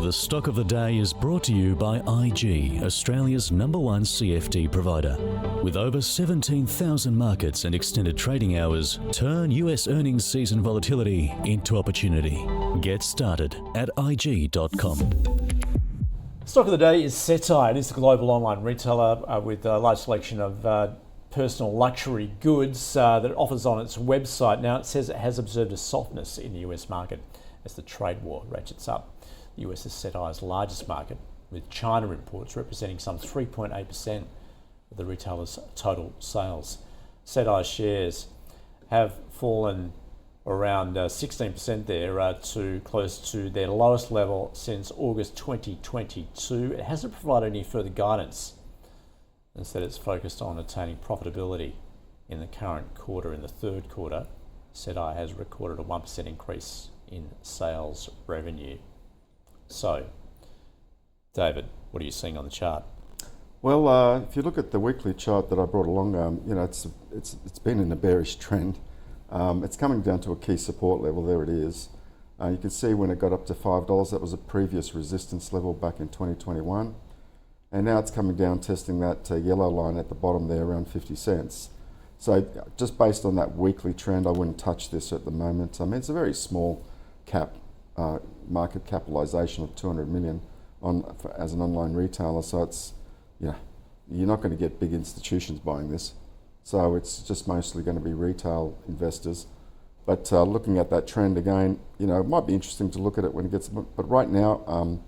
The stock of the day is brought to you by IG, Australia's #1 CFD provider. With over 17,000 markets and extended trading hours, turn US earnings season volatility into opportunity. Get started at IG.com. Stock of the day is Cettire. It is a global online retailer with a large selection of personal luxury goods that it offers on its website. Now, it says it has observed a softness in the US market as the trade war ratchets up. The US is Cettire's largest market, with China imports representing some 3.8% of the retailer's total sales. Cettire shares have fallen around 16% there to close to their lowest level since August 2022. It hasn't provided any further guidance. Instead, it's focused on attaining profitability in the current quarter. In the third quarter, Cettire has recorded a 1% increase in sales revenue. So, David, what are you seeing on the chart? Well, if you look at the weekly chart that I brought along, it's been in a bearish trend. It's coming down to a key support level. There it is. You can see when it got up to $5, that was a previous resistance level back in 2021. And now it's coming down, testing that yellow line at the bottom there, around 50 cents. So just based on that weekly trend, I wouldn't touch this at the moment. I mean, it's a very small cap, market capitalization of 200 million as an online retailer. So it's, you're not going to get big institutions buying this. So it's just mostly going to be retail investors. But looking at that trend again, it might be interesting to look at it when it gets, but right now,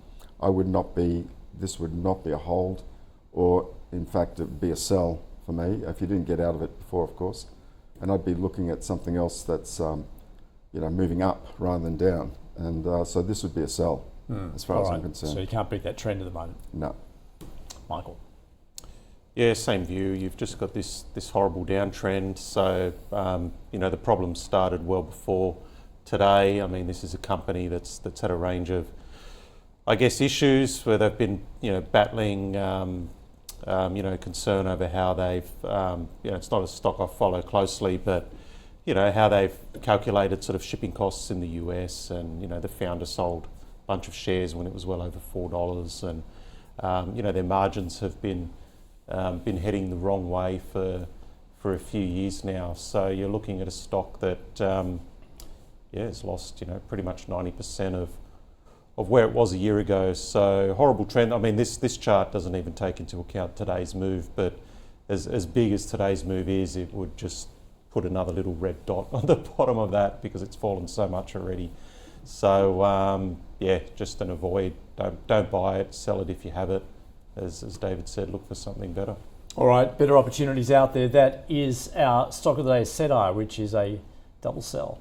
this would not be a hold, or in fact, it would be a sell for me if you didn't get out of it before, of course. And I'd be looking at something else that's, moving up rather than down. And so this would be a sell as far as I'm concerned. So you can't beat that trend at the moment? No. Michael? Yeah, same view. You've just got this horrible downtrend. So, the problem started well before today. I mean, this is a company that's had a range of, issues where they've been, battling, concern over how they've, it's not a stock I follow closely, but, how they've calculated sort of shipping costs in the US, and, the founder sold a bunch of shares when it was well over $4, and, their margins have been heading the wrong way for a few years now. So you're looking at a stock that, has lost, pretty much 90% of where it was a year ago. So horrible trend. I mean, this chart doesn't even take into account today's move, but as big as today's move is, it would just put another little red dot on the bottom of that because it's fallen so much already. So just an avoid. Don't buy it. Sell it if you have it. As David said, look for something better. All right, better opportunities out there. That is our stock of the day, Cettire, which is a double sell.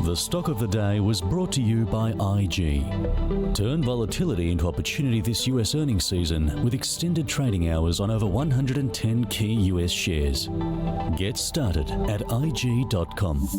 The stock of the day was brought to you by IG. Turn volatility into opportunity this US earnings season with extended trading hours on over 110 key US shares. Get started at IG.com.